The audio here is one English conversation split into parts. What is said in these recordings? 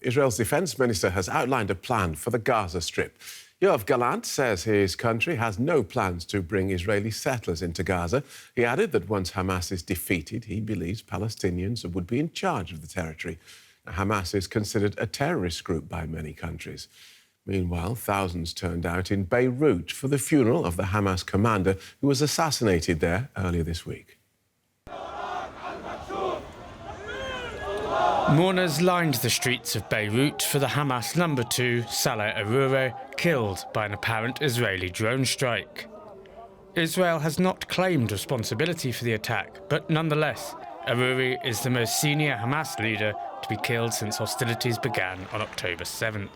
Israel's Defense Minister has outlined a plan for the Gaza Strip. Yoav Gallant says his country has no plans to bring Israeli settlers into Gaza. He added that once Hamas is defeated, he believes Palestinians would be in charge of the territory. Now, Hamas is considered a terrorist group by many countries. Meanwhile, thousands turned out in Beirut for the funeral of the Hamas commander who was assassinated there earlier this week. Mourners lined the streets of Beirut for the Hamas number 2, Saleh Arouri, killed by an apparent Israeli drone strike. Israel has not claimed responsibility for the attack, but nonetheless, Arouri is the most senior Hamas leader to be killed since hostilities began on October 7th.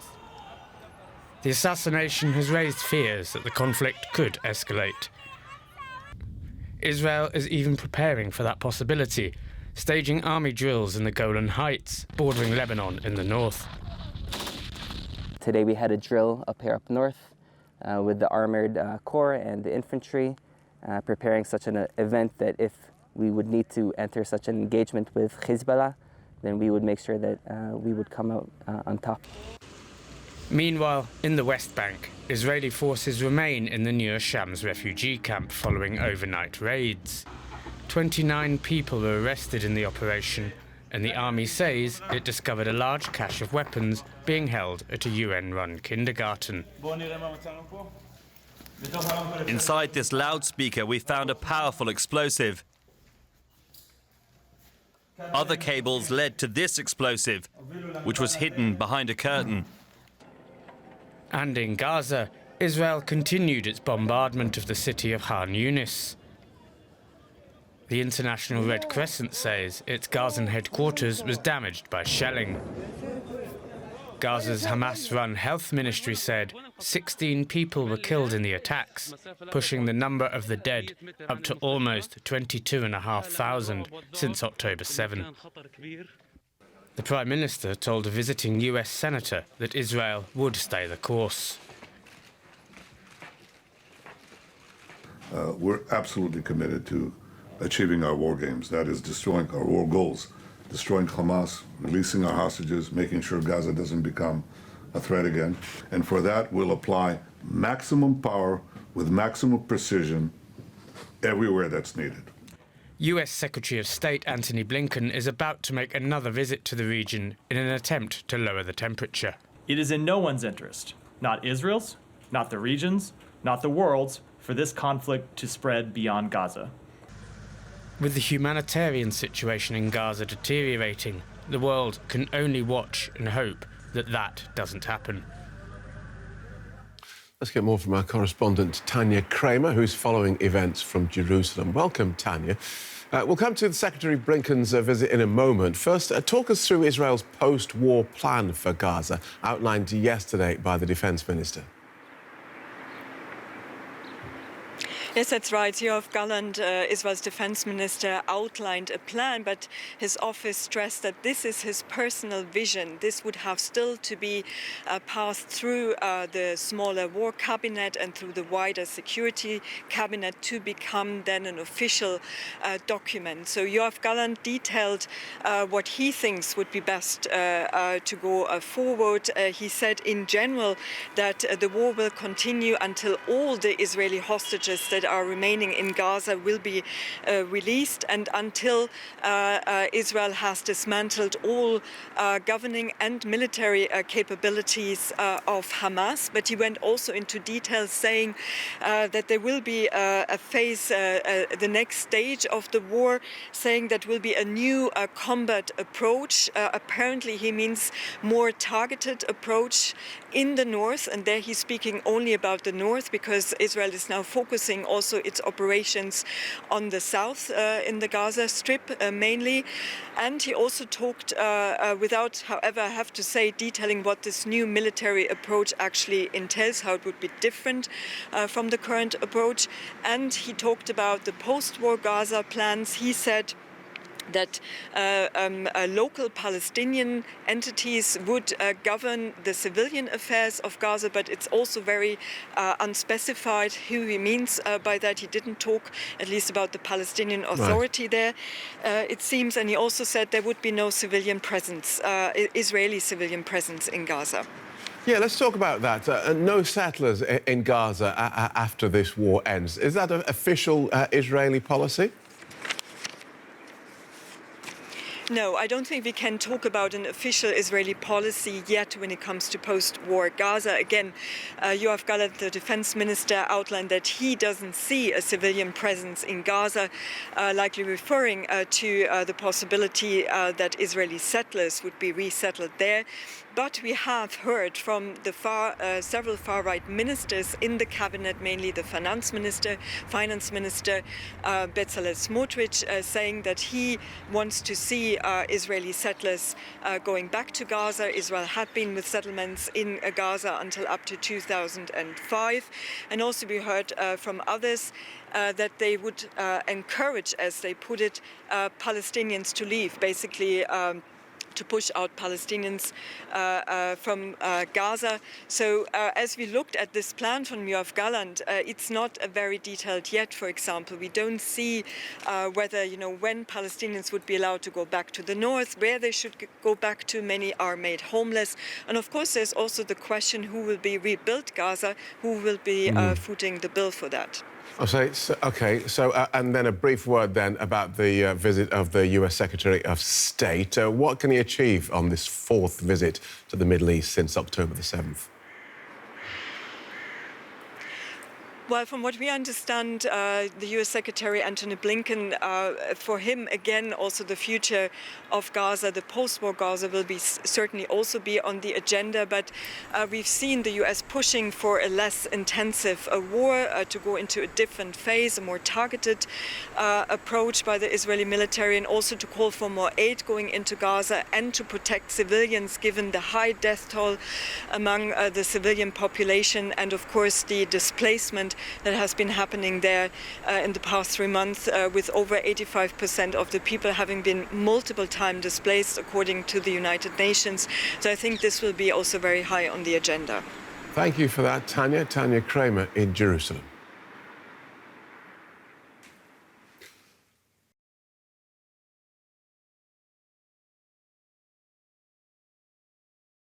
The assassination has raised fears that the conflict could escalate. Israel is even preparing for that possibility, staging army drills in the Golan Heights, bordering Lebanon in the north. Today we had a drill up north with the armored corps and the infantry, preparing such an event that if we would need to enter such an engagement with Hezbollah, then we would make sure that we would come out on top. Meanwhile, in the West Bank, Israeli forces remain in the Nur Shams refugee camp following overnight raids. 29 people were arrested in the operation, and the army says it discovered a large cache of weapons being held at a UN-run kindergarten. Inside this loudspeaker, we found a powerful explosive. Other cables led to this explosive, which was hidden behind a curtain. And in Gaza, Israel continued its bombardment of the city of Khan Yunis. The International Red Crescent says its Gazan headquarters was damaged by shelling. Gaza's Hamas-run health ministry said 16 people were killed in the attacks, pushing the number of the dead up to almost 22,500 since October 7. The Prime Minister told a visiting US senator that Israel would stay the course. We're absolutely committed to achieving our war games, that is, destroying our war goals, destroying Hamas, releasing our hostages, making sure Gaza doesn't become a threat again. And for that, we'll apply maximum power with maximum precision everywhere that's needed. US Secretary of State Antony Blinken is about to make another visit to the region in an attempt to lower the temperature. It is in no one's interest, not Israel's, not the region's, not the world's, for this conflict to spread beyond Gaza. With the humanitarian situation in Gaza deteriorating, the world can only watch and hope that that doesn't happen. Let's get more from our correspondent, Tanya Kramer, who's following events from Jerusalem. Welcome, Tanya. We'll come to Secretary Blinken's visit in a moment. First, talk us through Israel's post-war plan for Gaza, outlined yesterday by the Defense Minister. Yes, that's right. Yoav Gallant, Israel's defense minister, outlined a plan, but his office stressed that this is his personal vision. This would have still to be passed through the smaller war cabinet and through the wider security cabinet to become then an official document. So Yoav Gallant detailed what he thinks would be best to go forward. He said in general that the war will continue until all the Israeli hostages that are remaining in Gaza will be released, and until Israel has dismantled all governing and military capabilities of Hamas. But he went also into detail, saying that there will be a phase, the next stage of the war, saying that will be a new combat approach. Apparently he means more targeted approach in the north, and there he's speaking only about the north, because Israel is now focusing also its operations on the south in the Gaza Strip mainly. And he also talked, without, however, I have to say, detailing what this new military approach actually entails, how it would be different from the current approach. And he talked about the post-war Gaza plans. He said that local Palestinian entities would govern the civilian affairs of Gaza, but it's also very unspecified who he means by that. He didn't talk, at least, about the Palestinian Authority there, it seems, and he also said there would be no civilian presence, Israeli civilian presence in Gaza. Yeah, let's talk about that. No settlers in Gaza after this war ends. Is that an official Israeli policy? No, I don't think we can talk about an official Israeli policy yet when it comes to post-war Gaza. Again, Yoav Gallant, the defense minister, outlined that he doesn't see a civilian presence in Gaza, likely referring to the possibility that Israeli settlers would be resettled there. But we have heard from the several far-right ministers in the cabinet, mainly the finance minister Bezalel Smotrich, saying that he wants to see Israeli settlers going back to Gaza. Israel had been with settlements in Gaza until up to 2005. And also we heard from others that they would encourage, as they put it, Palestinians to leave, basically to push out Palestinians from Gaza. So as we looked at this plan from Yoav Gallant, it's not very detailed yet. For example, we don't see whether, when Palestinians would be allowed to go back to the north, where they should go back to. Many are made homeless. And of course, there's also the question who will be rebuilt Gaza, who will be footing the bill for that. And then a brief word then about the visit of the US Secretary of State. What can he achieve on this fourth visit to the Middle East since October the 7th? Well, from what we understand, the US Secretary Antony Blinken, for him, again, also the future of Gaza, the post-war Gaza, will be certainly also be on the agenda. But we've seen the US pushing for a less intensive war, to go into a different phase, a more targeted approach by the Israeli military, and also to call for more aid going into Gaza and to protect civilians, given the high death toll among the civilian population and, of course, the displacement that has been happening there in the past 3 months, with over 85% of the people having been multiple times displaced, according to the United Nations. So I think this will be also very high on the agenda. Thank you for that, Tanya. Tanya Kramer in Jerusalem.